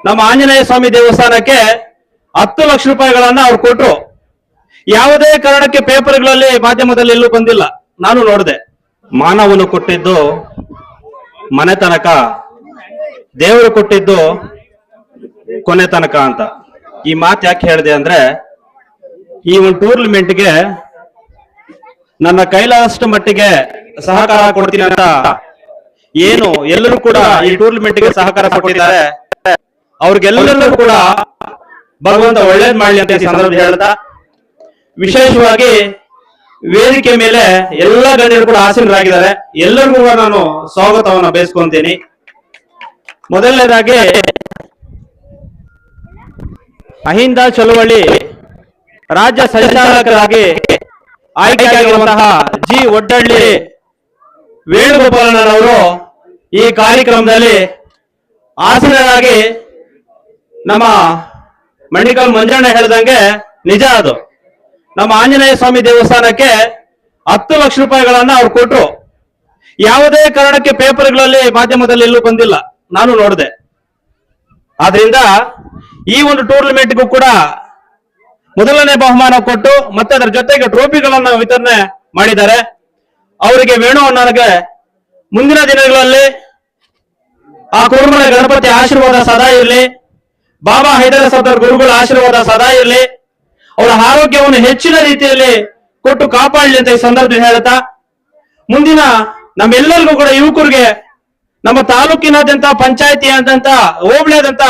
ನಮ್ಮ ಆಂಜನೇಯ ಸ್ವಾಮಿ ದೇವಸ್ಥಾನಕ್ಕೆ 10 ಲಕ್ಷ ರೂಪಾಯಿಗಳನ್ನ ಅವ್ರು ಕೊಟ್ರು. ಯಾವುದೇ ಕಾರಣಕ್ಕೆ ಪೇಪರ್ಗಳಲ್ಲಿ ಮಾಧ್ಯಮದಲ್ಲಿ ಎಲ್ಲೂ ಬಂದಿಲ್ಲ, ನಾನು ನೋಡಿದೆ. ಮಾನವನು ಕೊಟ್ಟಿದ್ದು ಮನೆ ತನಕ, ದೇವರು ಕೊಟ್ಟಿದ್ದು ಕೊನೆ ತನಕ ಅಂತ. ಈ ಮಾತು ಯಾಕೆ ಹೇಳಿದೆ ಅಂದ್ರೆ, ಈ ಒಂದು ಟೂರ್ನಮೆಂಟ್ಗೆ ನನ್ನ ಕೈಲಾದಷ್ಟು ಮಟ್ಟಿಗೆ ಸಹಕಾರ ಕೊಡ್ತೀನಿ ಅಂತ ಏನು ಎಲ್ಲರೂ ಕೂಡ ಈ ಟೂರ್ನಮೆಂಟ್ಗೆ ಸಹಕಾರ ಕೊಟ್ಟಿದ್ದಾರೆ, ಅವ್ರಿಗೆಲ್ಲರೂ ಕೂಡ ಭಗವಂತ ಒಳ್ಳೇದ್ ಮಾಡ್ಲಿ ಅಂತ ಈ ಸಂದರ್ಭ ಹೇಳ್ತಾ, ವಿಶೇಷವಾಗಿ ವೇದಿಕೆ ಮೇಲೆ ಎಲ್ಲ ಗಣ್ಯರು ಕೂಡ ಆಸೀನರಾಗಿದ್ದಾರೆ. ಎಲ್ಲರಿಗೂ ಕೂಡ ನಾನು ಸ್ವಾಗತವನ್ನು ಬಯಸ್ಕೊಂತೀನಿ. ಮೊದಲನೇದಾಗಿ ಅಹಿಂದ ಚಳುವಳಿ ರಾಜ್ಯ ಸಂಚಾಲಕರಾಗಿ ಆಯ್ಕೆಯಾಗಿರುವಂತಹ ಜಿ ಒಡ್ಡಳ್ಳಿ ವೇಣುಗೋಪಾಲನವರು ಈ ಕಾರ್ಯಕ್ರಮದಲ್ಲಿ ಆಸೀನರಾಗಿ, ನಮ್ಮ ಮಣಿಕಲ್ ಮಂಜಣ್ಣ ಹೇಳ್ದಂಗೆ ನಿಜ ಅದು, ನಮ್ಮ ಆಂಜನೇಯ ಸ್ವಾಮಿ ದೇವಸ್ಥಾನಕ್ಕೆ 10 ಲಕ್ಷ ರೂಪಾಯಿಗಳನ್ನ ಅವ್ರು ಕೊಟ್ರು. ಯಾವುದೇ ಕಾರಣಕ್ಕೆ ಪೇಪರ್ಗಳಲ್ಲಿ ಮಾಧ್ಯಮದಲ್ಲಿ ಎಲ್ಲೂ ಬಂದಿಲ್ಲ, ನಾನು ನೋಡಿದೆ. ಆದ್ರಿಂದ ಈ ಒಂದು ಟೂರ್ನಮೆಂಟ್ಗೂ ಕೂಡ ಮೊದಲನೇ ಬಹುಮಾನ ಕೊಟ್ಟು ಮತ್ತೆ ಅದರ ಜೊತೆಗೆ ಟ್ರೋಫಿಗಳನ್ನ ವಿತರಣೆ ಮಾಡಿದ್ದಾರೆ. ಅವರಿಗೆ ವೇಣು ಅಣ್ಣನಿಗೆ ಮುಂದಿನ ದಿನಗಳಲ್ಲಿ ಆ ಕುರುಮನ ಗಣಪತಿ ಆಶೀರ್ವಾದ ಸದಾ ಇರಲಿ, ಬಾಬಾ ಹೈದರ ಸದರ್ ಗುರುಗಳ ಆಶೀರ್ವಾದ ಸದಾ ಇರಲಿ, ಅವರ ಆರೋಗ್ಯವನ್ನು ಹೆಚ್ಚಿನ ರೀತಿಯಲ್ಲಿ ಕೊಟ್ಟು ಕಾಪಾಡಲಿ ಅಂತ ಈ ಸಂದರ್ಭದಲ್ಲಿ ಹೇಳ್ತಾ, ಮುಂದಿನ ನಮ್ಮೆಲ್ಲರಿಗೂ ಕೂಡ ಯುವಕರಿಗೆ ನಮ್ಮ ತಾಲೂಕಿನಾದ್ಯಂತ ಪಂಚಾಯತಿ ಆದಂತ ಹೋಬಳಿಯಾದಂತ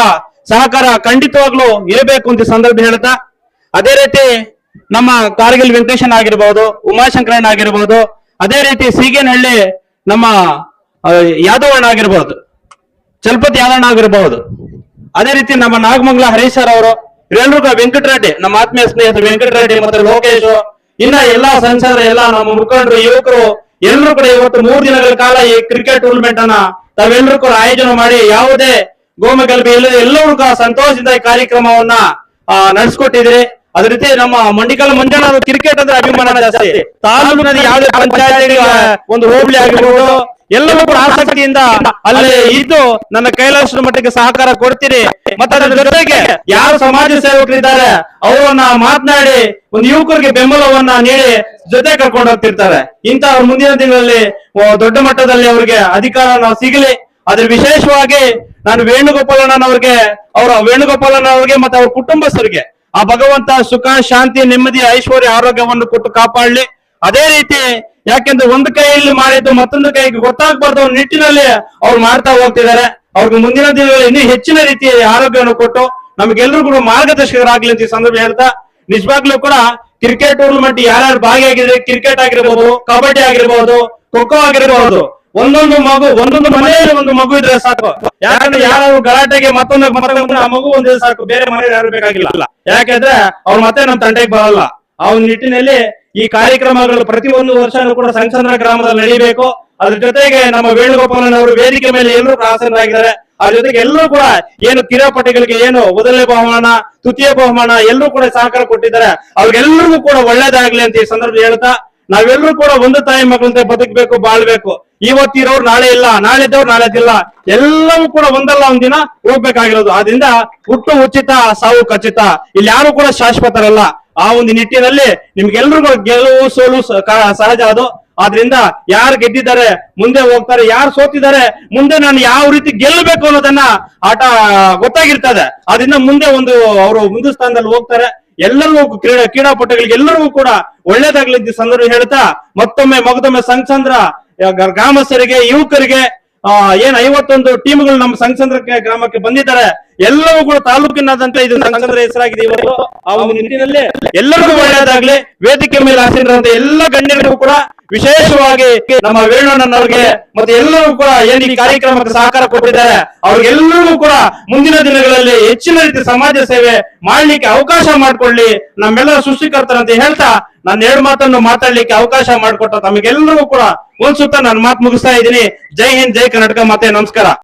ಸಹಕಾರ ಖಂಡಿತವಾಗ್ಲೂ ಇರಬೇಕು ಅಂತ ಈ ಸಂದರ್ಭ ಹೇಳ್ತಾ, ಅದೇ ರೀತಿ ನಮ್ಮ ಕಾರ್ಗಿಲ್ ವೆಂಕಟೇಶನ್ ಆಗಿರ್ಬೋದು, ಉಮಾಶಂಕರಣ್ಣ ಆಗಿರ್ಬೋದು, ಅದೇ ರೀತಿ ಸೀಗೇನಹಳ್ಳಿ ನಮ್ಮ ಯಾದವಣ್ಣ ಆಗಿರ್ಬೋದು, ಚಲಪತಿ ಯಾದಣ್ಣ ಆಗಿರ್ಬಹುದು, ಅದೇ ರೀತಿ ನಮ್ಮ ನಾಗಮಂಗಲ ಹರೀಶ್ ಸರ್ ಅವರು, ಇವರೆಲ್ಲರೂ ವೆಂಕಟರೆಡ್ಡಿ, ನಮ್ಮ ಆತ್ಮೀಯ ಸ್ನೇಹಿತರು ವೆಂಕಟರೆಡ್ಡಿ ಮತ್ತೆ ಲೋಕೇಶ್, ಇನ್ನ ಎಲ್ಲಾ ಸಂಸದರು, ಎಲ್ಲ ನಮ್ಮ ಮುಖಂಡರು, ಯುವಕರು ಎಲ್ಲರೂ ಕೂಡ ಇವತ್ತು 3 ದಿನಗಳ ಕಾಲ ಈ ಕ್ರಿಕೆಟ್ ಟೂರ್ನಮೆಂಟ್ ಅನ್ನ ತಾವೆಲ್ಲರೂ ಕೂಡ ಆಯೋಜನೆ ಮಾಡಿ ಯಾವುದೇ ಗೋಮಗಲ್ಭೆ ಇಲ್ಲದೆ ಎಲ್ಲರೂ ಕೂಡ ಸಂತೋಷದಿಂದ ಈ ಕಾರ್ಯಕ್ರಮವನ್ನ ನಡೆಸ್ಕೊಟ್ಟಿದ್ರಿ. ಅದೇ ರೀತಿ ನಮ್ಮ ಮಂಡಿಕಲ್ ಮಂಜಣ್ಣ ಕ್ರಿಕೆಟ್ ಅಂದ್ರೆ ಅಭಿಮಾನ ಜಾಸ್ತಿ, ತಾಲೂಕಿನಲ್ಲಿ ಯಾವುದೇ ಪಂಚಾಯತ್ ಒಂದು ಹೋಬಳಿ ಆಗಿರ್ಬೋದು ಎಲ್ಲವೂ ಕೂಡ ಆಸಕ್ತಿಯಿಂದ ಅಲ್ಲಿ ಇದ್ದು ನನ್ನ ಕೈಲಾದಷ್ಟು ಮಟ್ಟಿಗೆ ಸಹಕಾರ ಕೊಡ್ತೀರಿ. ಮತ್ತೆ ಅದರ ಜೊತೆಗೆ ಯಾರು ಸಮಾಜ ಸೇವಕರಿದ್ದಾರೆ ಅವರನ್ನ ಮಾತನಾಡಿ ಒಂದು ಯುವಕರಿಗೆ ಬೆಂಬಲವನ್ನ ನೀಡಿ ಜೊತೆ ಕರ್ಕೊಂಡು ಹೋಗ್ತಿರ್ತಾರೆ. ಇಂತಹ ಮುಂದಿನ ದಿನಗಳಲ್ಲಿ ದೊಡ್ಡ ಮಟ್ಟದಲ್ಲಿ ಅವರಿಗೆ ಅಧಿಕಾರ ಸಿಗಲಿ. ಅದ್ರ ವಿಶೇಷವಾಗಿ ನಾನು ವೇಣುಗೋಪಾಲಣ್ಣನವ್ರಿಗೆ ಮತ್ತೆ ಅವ್ರ ಕುಟುಂಬಸ್ಥರಿಗೆ ಆ ಭಗವಂತ ಸುಖ ಶಾಂತಿ ನೆಮ್ಮದಿ ಐಶ್ವರ್ಯ ಆರೋಗ್ಯವನ್ನು ಕೊಟ್ಟು ಕಾಪಾಡಲಿ. ಅದೇ ರೀತಿ ಯಾಕೆಂದ್ರೆ ಒಂದು ಕೈಯಲ್ಲಿ ಮಾಡಿದ್ದು ಮತ್ತೊಂದು ಕೈಗೆ ಗೊತ್ತಾಗಬಾರ್ದು ಅನ್ನೋ ನಿಟ್ಟಿನಲ್ಲಿ ಅವ್ರು ಮಾಡ್ತಾ ಹೋಗ್ತಿದ್ದಾರೆ. ಅವ್ರಿಗೆ ಮುಂದಿನ ದಿನಗಳಲ್ಲಿ ಇನ್ನೂ ಹೆಚ್ಚಿನ ರೀತಿಯ ಆರೋಗ್ಯವನ್ನು ಕೊಟ್ಟು ನಮಗೆಲ್ಲರೂ ಕೂಡ ಮಾರ್ಗದರ್ಶಕರಾಗ್ಲಿ ಅಂತ ಈ ಸಂದರ್ಭ ಹೇಳ್ತಾ, ನಿಜವಾಗ್ಲೂ ಕೂಡ ಕ್ರಿಕೆಟ್ ಟೂರ್ನಮೆಂಟ್ ಯಾರ್ಯಾರು ಭಾಗಿಯಾಗಿದ್ರೆ, ಕ್ರಿಕೆಟ್ ಆಗಿರ್ಬೋದು, ಕಬಡ್ಡಿ ಆಗಿರ್ಬೋದು, ಖೋ ಖೋ ಆಗಿರ್ಬೋದು, ಒಂದೊಂದು ಮನೆಯಲ್ಲಿ ಒಂದು ಮಗು ಇದ್ರೆ ಸಾಕು. ಯಾಕಂದ್ರೆ ಯಾರು ಗಲಾಟೆಗೆ ಮತ್ತೊಂದು ಆ ಮಗು ಒಂದೇ ಸಾಕು, ಬೇರೆ ಮನೆ ಯಾರು ಬೇಕಾಗಿಲ್ಲ. ಯಾಕಂದ್ರೆ ಅವ್ರು ಮತ್ತೆ ನಮ್ಮ ತಂಟೆಗೆ ಬರಲ್ಲ. ಆ ಒಂದು ನಿಟ್ಟಿನಲ್ಲಿ ಈ ಕಾರ್ಯಕ್ರಮಗಳು ಪ್ರತಿಯೊಂದು ವರ್ಷನೂ ಕೂಡ ಸಂಚಂದ್ರ ಗ್ರಾಮದಲ್ಲಿ ನಡೀಬೇಕು. ಅದ್ರ ಜೊತೆಗೆ ನಮ್ಮ ವೇಣುಗೋಪಾಲನವರು ವೇದಿಕೆ ಮೇಲೆ ಎಲ್ಲರೂ ಆಸೀನರಾಗಿದ್ದಾರೆ. ಅದ್ರ ಜೊತೆಗೆ ಎಲ್ಲರೂ ಕೂಡ ಏನು ಕ್ರೀಡಾಪಟುಗಳಿಗೆ ಏನು ಮೊದಲನೇ ಬಹುಮಾನ, ತೃತೀಯ ಬಹುಮಾನ ಎಲ್ಲರೂ ಕೂಡ ಸಹಕಾರ ಕೊಟ್ಟಿದ್ದಾರೆ. ಅವ್ರಿಗೆಲ್ಲರಿಗೂ ಕೂಡ ಒಳ್ಳೇದಾಗ್ಲಿ ಅಂತ ಈ ಸಂದರ್ಭ ಹೇಳ್ತಾ, ನಾವೆಲ್ಲರೂ ಕೂಡ ಒಂದು ತಾಯಿ ಮಕ್ಕಳಂತೆ ಬದುಕಬೇಕು, ಬಾಳ್ಬೇಕು. ಇವತ್ತಿರೋರು ನಾಳೆ ಇಲ್ಲ, ನಾಳೆ ಇದ್ದವ್ರು ನಾಳೆ ಇಲ್ಲ, ಎಲ್ಲವೂ ಕೂಡ ಒಂದಲ್ಲ ಒಂದಿನ ಹೋಗ್ಬೇಕಾಗಿರೋದು. ಆದ್ರಿಂದ ಹುಟ್ಟು ಉಚಿತ, ಸಾವು ಖಚಿತ, ಇಲ್ಲಿ ಯಾರು ಕೂಡ ಶಾಶ್ವತರಲ್ಲ. ಆ ಒಂದು ನಿಟ್ಟಿನಲ್ಲಿ ನಿಮ್ಗೆಲ್ರಿಗೂ ಗೆಲುವು ಸೋಲು ಸಹಜ ಅದು. ಆದ್ರಿಂದ ಯಾರು ಗೆದ್ದಿದ್ದಾರೆ ಮುಂದೆ ಹೋಗ್ತಾರೆ, ಯಾರು ಸೋತಿದ್ದಾರೆ ಮುಂದೆ ನಾನು ಯಾವ ರೀತಿ ಗೆಲ್ಲಬೇಕು ಅನ್ನೋದನ್ನ ಆಟ ಗೊತ್ತಾಗಿರ್ತದೆ. ಅದರಿಂದ ಮುಂದೆ ಅವರು ಮುಂದೆ ಸ್ಥಾನದಲ್ಲಿ ಹೋಗ್ತಾರೆ. ಎಲ್ಲರಿಗೂ ಕ್ರೀಡಾಪಟುಗಳಿಗೆ ಎಲ್ಲರಿಗೂ ಕೂಡ ಒಳ್ಳೇದಾಗ್ಲಿ ಸಂದರ್ಭ ಹೇಳ್ತಾ, ಮಗದೊಮ್ಮೆ ಸಂಚಂದ್ರ ಗ್ರಾಮಸ್ಥರಿಗೆ, ಯುವಕರಿಗೆ ಏನ್ 51 ಟೀಮ್ಗಳು ನಮ್ಮ ಸಂಚಂದ್ರಕ್ಕೆ ಗ್ರಾಮಕ್ಕೆ ಬಂದಿದ್ದಾರೆ. ಎಲ್ಲವೂ ಕೂಡ ತಾಲೂಕಿನಾದಂತ ಇದು ಸಂಚಂದ್ರ ಹೆಸರಾಗಿದೆ ಇವತ್ತು. ಆ ಒಂದು ನಿಟ್ಟಿನಲ್ಲಿ ಎಲ್ಲರಿಗೂ ಒಳ್ಳೆಯದಾಗ್ಲಿ. ವೇದಿಕೆ ಮೇಲೆ ಆಸೀನರಂತ ಎಲ್ಲ ಗಣ್ಯರಿಗೂ ಕೂಡ ವಿಶೇಷವಾಗಿ ನಮ್ಮ ವೇಣುಣ್ಣನವರಿಗೆ ಮತ್ತೆ ಎಲ್ಲರೂ ಕೂಡ ಏನ್ ಈ ಕಾರ್ಯಕ್ರಮಕ್ಕೆ ಸಹಕಾರ ಕೊಟ್ಟಿದ್ದಾರೆ ಅವ್ರಿಗೆಲ್ಲರಿಗೂ ಕೂಡ ಮುಂದಿನ ದಿನಗಳಲ್ಲಿ ಹೆಚ್ಚಿನ ರೀತಿ ಸಮಾಜ ಸೇವೆ ಮಾಡ್ಲಿಕ್ಕೆ ಅವಕಾಶ ಮಾಡ್ಕೊಳ್ಳಿ ನಮ್ಮೆಲ್ಲರ ಸೃಷ್ಟಿಕರ್ತರಂತ ಹೇಳ್ತಾ ನಾನು 2 ಮಾತನ್ನು ಮಾತಾಡ್ಲಿಕ್ಕೆ ಅವಕಾಶ ಮಾಡಿಕೊಟ್ಟ ತಮಗೆಲ್ಲರಿಗೂ ಕೂಡ ಒಂದ್ ಸುತ್ತ ನಾನು ಮಾತು ಮುಗಿಸ್ತಾ ಇದ್ದೀನಿ. ಜೈ ಹಿಂದ್, ಜೈ ಕರ್ನಾಟಕ, ಮತ್ತೆ ನಮಸ್ಕಾರ.